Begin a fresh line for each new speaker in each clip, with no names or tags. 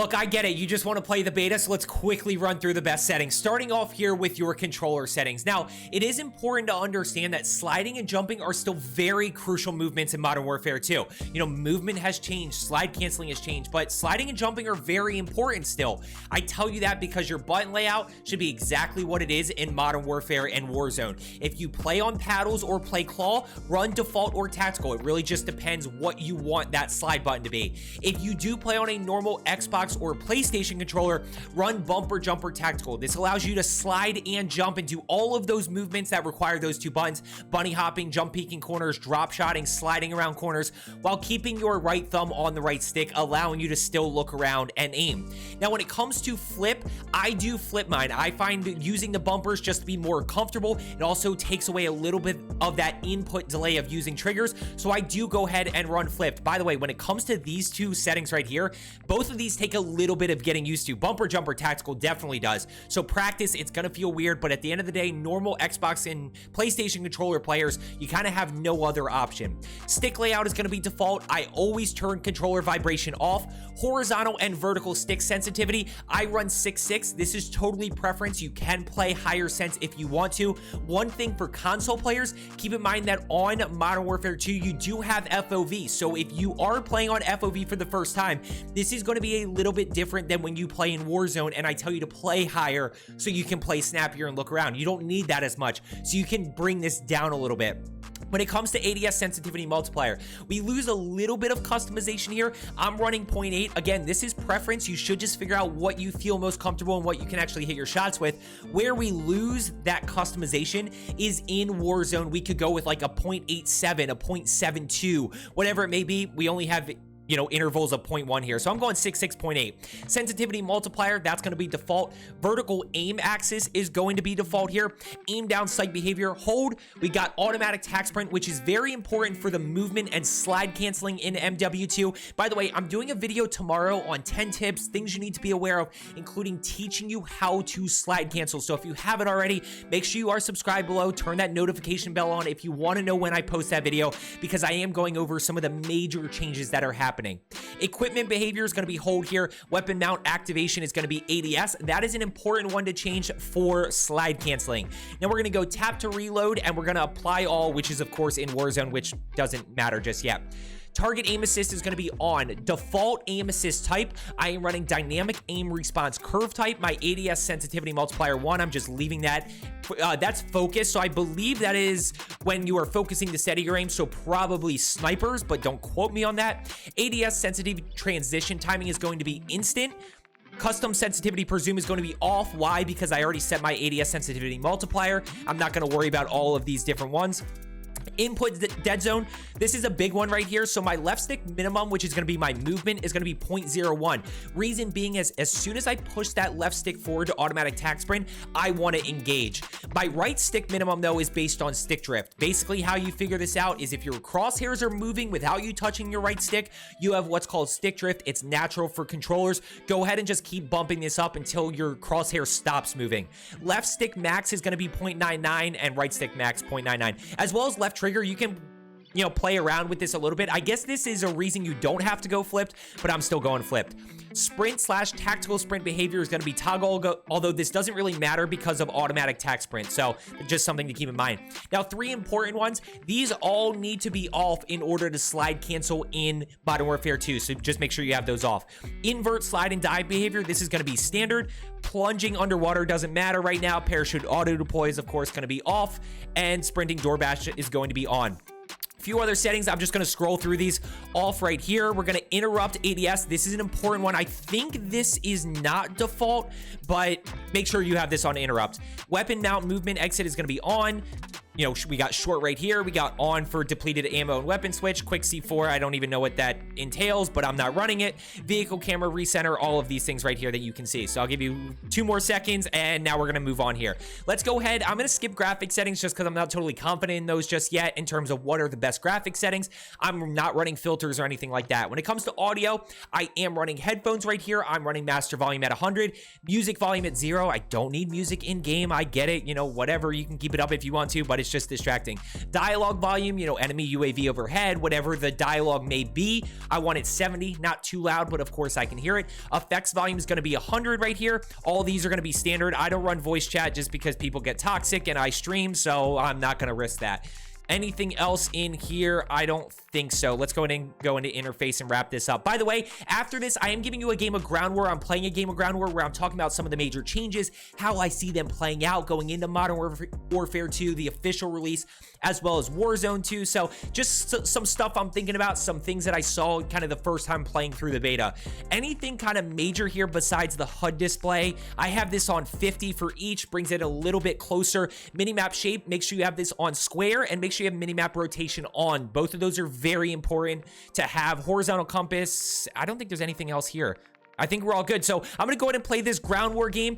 Look, I get it. You just want to play the beta, so let's quickly run through the best settings. Starting off here with your controller settings. Now, it is important to understand that sliding and jumping are still very crucial movements in Modern Warfare 2. You know, movement has changed, slide canceling has changed, but sliding and jumping are very important still. I tell you that because your button layout should be exactly what it is in Modern Warfare and Warzone. If you play on paddles or play claw, run default or tactical. It really just depends what you want that slide button to be. If you do play on a normal Xbox or PlayStation controller, run bumper jumper tactical. This allows you to slide and jump and do all of those movements that require those two buttons: bunny hopping, jump peeking corners, drop shotting, sliding around corners, while keeping your right thumb on the right stick, allowing you to still look around and aim. Now, when it comes to flip, I do flip mine. I find using the bumpers just to be more comfortable. It also takes away a little bit of that input delay of using triggers, so I do go ahead and run flipped. By the way, when it comes to these two settings right here, both of these take a little bit of getting used to. Bumper jumper tactical definitely does. So practice, it's gonna feel weird, but at the end of the day, normal Xbox and PlayStation controller players, you kind of have no other option. Stick layout is gonna be default. I always turn controller vibration off. Horizontal and vertical stick sensitivity, I run 6.6. This is totally preference. You can play higher sense if you want to. One thing for console players, keep in mind that on Modern Warfare 2, you do have FOV. So if you are playing on FOV for the first time, this is going to be a little bit different than when you play in Warzone and I tell you to play higher so you can play snappier and look around. You don't need that as much, so you can bring this down a little bit. When it comes to ADS sensitivity multiplier, we lose a little bit of customization here. I'm running 0.8. Again, this is preference. You should just figure out what you feel most comfortable and what you can actually hit your shots with. Where we lose that customization is in Warzone. We could go with like a 0.87, a 0.72, whatever it may be. We only have, you know, intervals of 0.1 here. So I'm going 6.8. Sensitivity multiplier, that's going to be default. Vertical aim axis is going to be default here. Aim down sight behavior, hold. We got automatic tack sprint, which is very important for the movement and slide canceling in MW2. By the way, I'm doing a video tomorrow on 10 tips, things you need to be aware of, including teaching you how to slide cancel. So if you haven't already, make sure you are subscribed below. Turn that notification bell on if you want to know when I post that video, because I am going over some of the major changes that are happening. Equipment behavior is going to be hold here. Weapon mount activation is going to be ADS. That is an important one to change for slide canceling. Now we're going to go tap to reload, and we're going to apply all, which is of course in Warzone, which doesn't matter just yet. Target aim assist is going to be on. Default aim assist type, I am running dynamic aim response curve type. My ADS sensitivity multiplier 1, I'm just leaving that. That's focus, so I believe that is when you are focusing to steady your aim, so probably snipers, but don't quote me on that. ADS sensitivity transition timing is going to be instant. Custom sensitivity presume is going to be off. Why? Because I already set my ADS sensitivity multiplier. I'm not going to worry about all of these different ones. Input dead zone, this is a big one right here. So my left stick minimum, which is going to be my movement, is going to be 0.01. Reason being is as soon as I push that left stick forward to automatic tack sprint, I want to engage. My right stick minimum though is based on stick drift. Basically how you figure this out is if your crosshairs are moving without you touching your right stick, you have what's called stick drift. It's natural for controllers. Go ahead and just keep bumping this up until your crosshair stops moving. Left stick max is going to be 0.99 and right stick max 0.99, as well as left trigger. You can, you know, play around with this a little bit. I guess this is a reason you don't have to go flipped, but I'm still going flipped. Sprint / tactical sprint behavior is going to be toggle, although this doesn't really matter because of automatic tack sprint. So just something to keep in mind. Now, 3 important ones. These all need to be off in order to slide cancel in Modern Warfare 2. So just make sure you have those off. Invert slide and dive behavior. This is going to be standard. Plunging underwater doesn't matter right now. Parachute auto deploy is of course going to be off, and sprinting door bash is going to be on. Few other settings, I'm just going to scroll through these off right here. We're going to interrupt ADS. This is an important one. I think this is not default, but make sure you have this on interrupt. Weapon mount movement exit is going to be on. You know, we got short right here. We got on for depleted ammo and weapon switch. Quick C4, I don't even know what that entails, but I'm not running it. Vehicle camera recenter, all of these things right here that you can see. So I'll give you 2 more seconds, and now we're going to move on here. Let's go ahead. I'm going to skip graphic settings just because I'm not totally confident in those just yet in terms of what are the best graphic settings. I'm not running filters or anything like that. When it comes to audio, I am running headphones right here. I'm running master volume at 100, music volume at 0. I don't need music in game. I get it. You know, whatever. You can keep it up if you want to, but it's it's just distracting. Dialogue volume, you know, enemy UAV overhead, whatever the dialogue may be, I want it 70, not too loud, but of course I can hear it. Effects volume is going to be 100 right here. All these are going to be standard. I don't run voice chat just because people get toxic and I stream, so I'm not going to risk that. Anything else in here? I don't think so. Let's go into interface and wrap this up. By the way, after this, I am giving you a game of Ground War. I'm playing a game of Ground War where I'm talking about some of the major changes, how I see them playing out going into Modern Warfare 2, the official release, as well as Warzone 2. So just some stuff I'm thinking about, some things that I saw kind of the first time playing through the beta. Anything kind of major here besides the HUD display? I have this on 50 for each, brings it a little bit closer. Minimap shape, make sure you have this on square, and make sure you have minimap rotation on. Both of those are very important to have. Horizontal compass, I don't think there's anything else here. I think we're all good. So I'm gonna go ahead and play this Ground War game.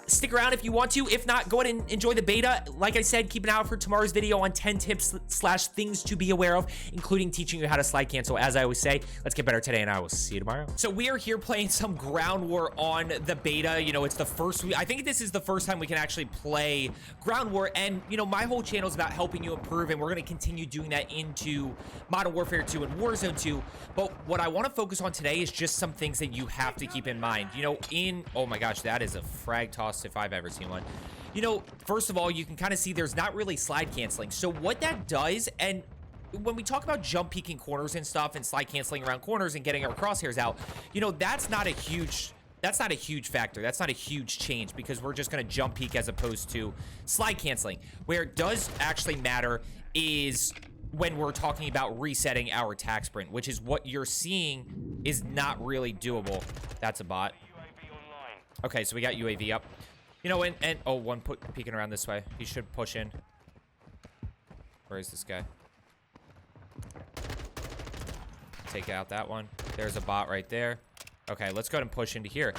Stick around if you want to. If not, go ahead and enjoy the beta. Like I said, keep an eye out for tomorrow's video on 10 tips / things to be aware of, including teaching you how to slide cancel. As I always say, let's get better today, and I will see you tomorrow. So we are here playing some Ground War on the beta. You know, it's the first week. I think this is the first time we can actually play Ground War, and you know, my whole channel is about helping you improve, and we're going to continue doing that into Modern Warfare 2 and Warzone 2. But what I want to focus on today is just some things that you have to keep in mind. You know, oh my gosh, that is a frag toss if I've ever seen one. You know, first of all, you can kind of see there's not really slide canceling. So what that does, and when we talk about jump peeking corners and stuff and slide canceling around corners and getting our crosshairs out, you know, that's not a huge factor. That's not a huge change because we're just going to jump peek as opposed to slide canceling. Where it does actually matter is when we're talking about resetting our attack sprint, which is what you're seeing is not really doable. That's a bot. Okay, so we got UAV up. You know, and oh, one peeking around this way. He should push in. Where is this guy? Take out that one. There's a bot right there. Okay, let's go ahead and push into here.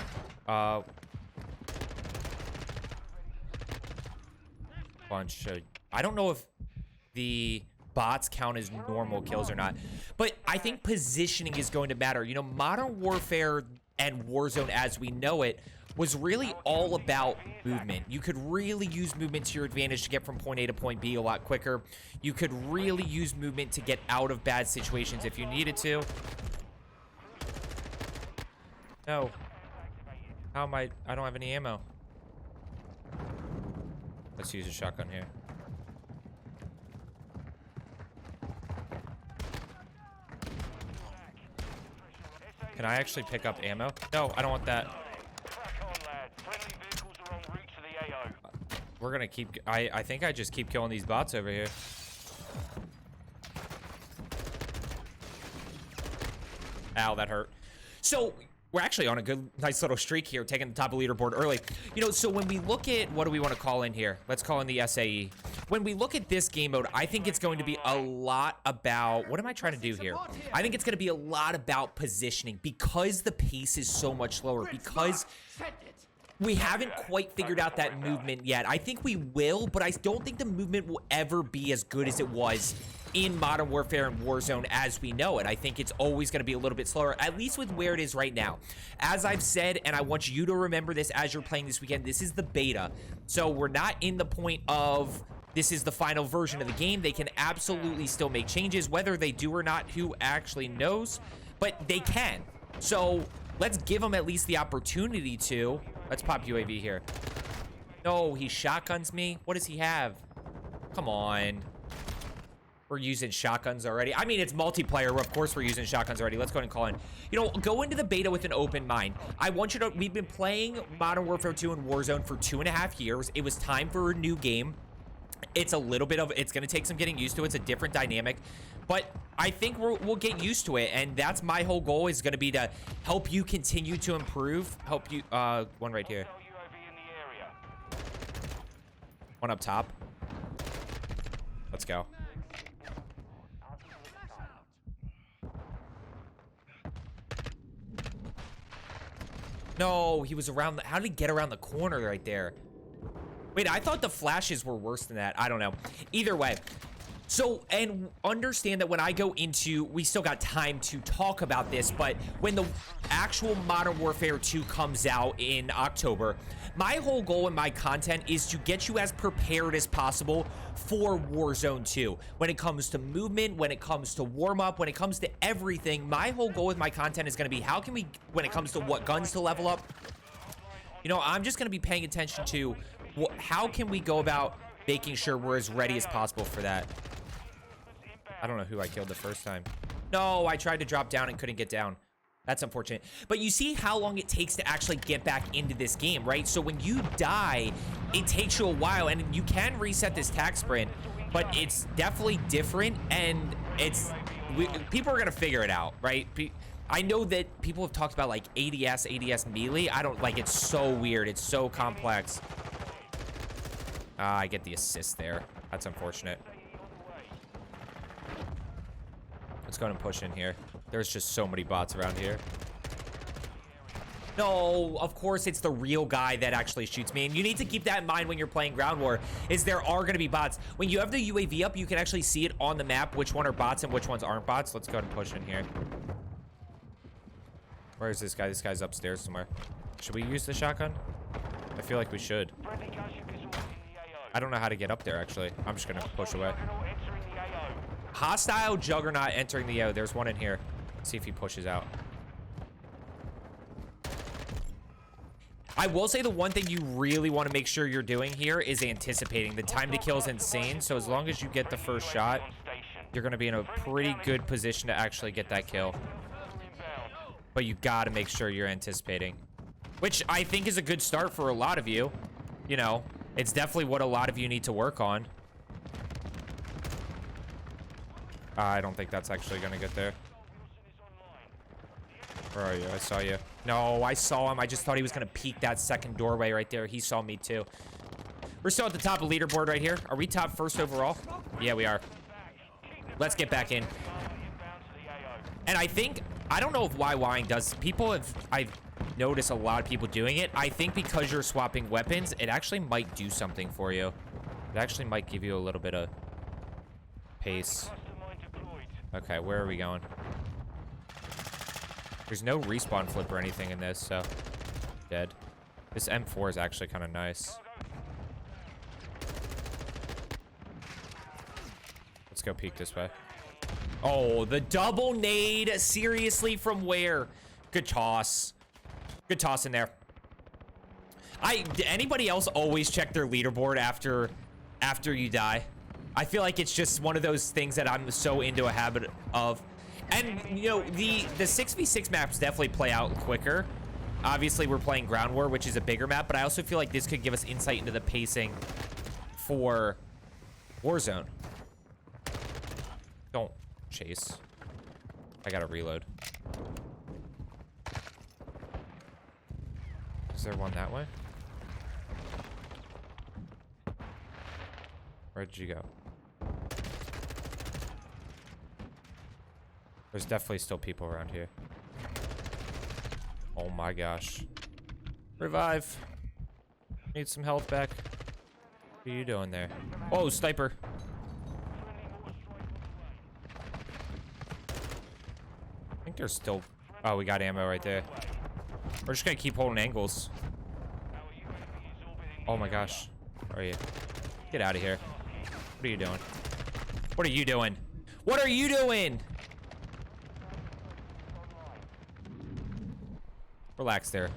Bunch of, I don't know if the bots count as normal kills or not, but I think positioning is going to matter. You know, Modern Warfare and Warzone as we know it was really all about movement. You could really use movement to your advantage to get from point A to point B a lot quicker. You could really use movement to get out of bad situations if you needed to. No. How am I don't have any ammo. Let's use a shotgun here. Can I actually pick up ammo? No, I don't want that. We're gonna keep, I think I just keep killing these bots over here. Ow, that hurt. So we're actually on a good, nice little streak here, taking the top of the leaderboard early. You know, so when we look at, what do we want to call in here? Let's call in the SAE. When we look at this game mode, I think it's going to be a lot about, what am I trying to do here? I think it's going to be a lot about positioning because the pace is so much slower, because we haven't quite figured out that movement yet. I think we will, but I don't think the movement will ever be as good as it was in Modern Warfare and Warzone as we know it. I think it's always going to be a little bit slower, at least with where it is right now. As I've said, and I want you to remember this as you're playing this weekend, this is the beta. So we're not in the point of this is the final version of the game. They can absolutely still make changes. Whether they do or not, who actually knows? But they can. So let's give them at least the opportunity to. Let's pop UAV here. No, he shotguns me. What does he have? Come on. We're using shotguns already. I mean, it's multiplayer. Of course, we're using shotguns already. Let's go ahead and call in. You know, go into the beta with an open mind. I want you to, we've been playing Modern Warfare 2 and Warzone for 2.5 years. It was time for a new game. It's a little bit of, it's going to take some getting used to. It's a different dynamic, but I think we'll get used to it. And that's my whole goal, is going to be to help you continue to improve. Help you, one right here. One up top. Let's go. No, he was around the, how did he get around the corner right there? Wait, I thought the flashes were worse than that. I don't know. Either way, So, and understand that when I go into, we still got time to talk about this, but when the actual Modern Warfare 2 comes out in October, my whole goal in my content is to get you as prepared as possible for Warzone 2. When it comes to movement, when it comes to warm up, when it comes to everything, my whole goal with my content is going to be how can we, when it comes to what guns to level up, you know, I'm just going to be paying attention to how can we go about making sure we're as ready as possible for that. I don't know who I killed the first time. No, I tried to drop down and couldn't get down. That's unfortunate. But you see how long it takes to actually get back into this game, right? So when you die, it takes you a while, and you can reset this tac sprint, but it's definitely different, and people are gonna figure it out, right? I know that people have talked about like ADS melee. I don't like, it's so weird. It's so complex. I get the assist there. That's unfortunate. Let's go ahead and push in here. There's just so many bots around here. No, of course it's the real guy that actually shoots me. And you need to keep that in mind when you're playing Ground War, is there are going to be bots. When you have the UAV up, you can actually see it on the map, which one are bots and which ones aren't bots. Let's go ahead and push in here. Where is this guy? This guy's upstairs somewhere. Should we use the shotgun? I feel like we should. I don't know how to get up there, actually. I'm just going to push away. Hostile Juggernaut entering the AO. There's one in here. Let's see if he pushes out. I will say the one thing you really want to make sure you're doing here is anticipating. The time to kill is insane, so as long as you get the first shot, you're going to be in a pretty good position to actually get that kill. But you got to make sure you're anticipating, which I think is a good start for a lot of you. You know, it's definitely what a lot of you need to work on. I don't think that's actually going to get there. Where are you? I saw you. No, I saw him. I just thought he was going to peek that second doorway right there. He saw me too. We're still at the top of the leaderboard right here. Are we top first overall? Yeah, we are. Let's get back in. And I think, I don't know if YYing does. I've noticed a lot of people doing it. I think because you're swapping weapons, it actually might do something for you. It actually might give you a little bit of pace. Okay, where are we going? There's no respawn flip or anything in this, so dead. This M4 is actually kind of nice. Let's go peek this way. Oh, the double nade. Seriously, from where? Good toss. Good toss in there. Anybody else always check their leaderboard after you die? I feel like it's just one of those things that I'm so into a habit of. And, you know, the 6v6 maps definitely play out quicker. Obviously, we're playing Ground War, which is a bigger map, but I also feel like this could give us insight into the pacing for Warzone. Don't chase. I gotta reload. Is there one that way? Where did you go? There's definitely still people around here. Oh my gosh. Revive. Need some health back. What are you doing there? Oh, sniper. I think there's still... Oh, we got ammo right there. We're just gonna keep holding angles. Oh my gosh. Where are you? Get out of here. What are you doing? What are you doing? What are you doing? Relax there.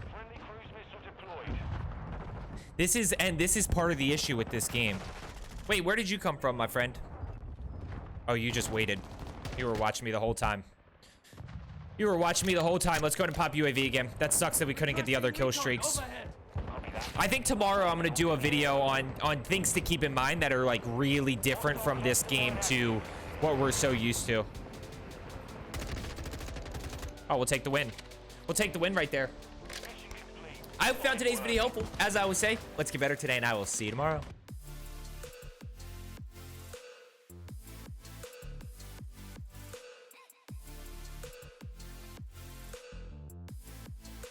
This is part of the issue with this game. Wait, where did you come from, my friend? Oh, you just waited. You were watching me the whole time. You were watching me the whole time. Let's go ahead and pop UAV again. That sucks that we couldn't get the other kill streaks. I think tomorrow I'm gonna do a video on things to keep in mind that are like really different from this game to what we're so used to. Oh, we'll take the win. We'll take the win right there. I hope you found today's video helpful. As I always say, let's get better today, and I will see you tomorrow.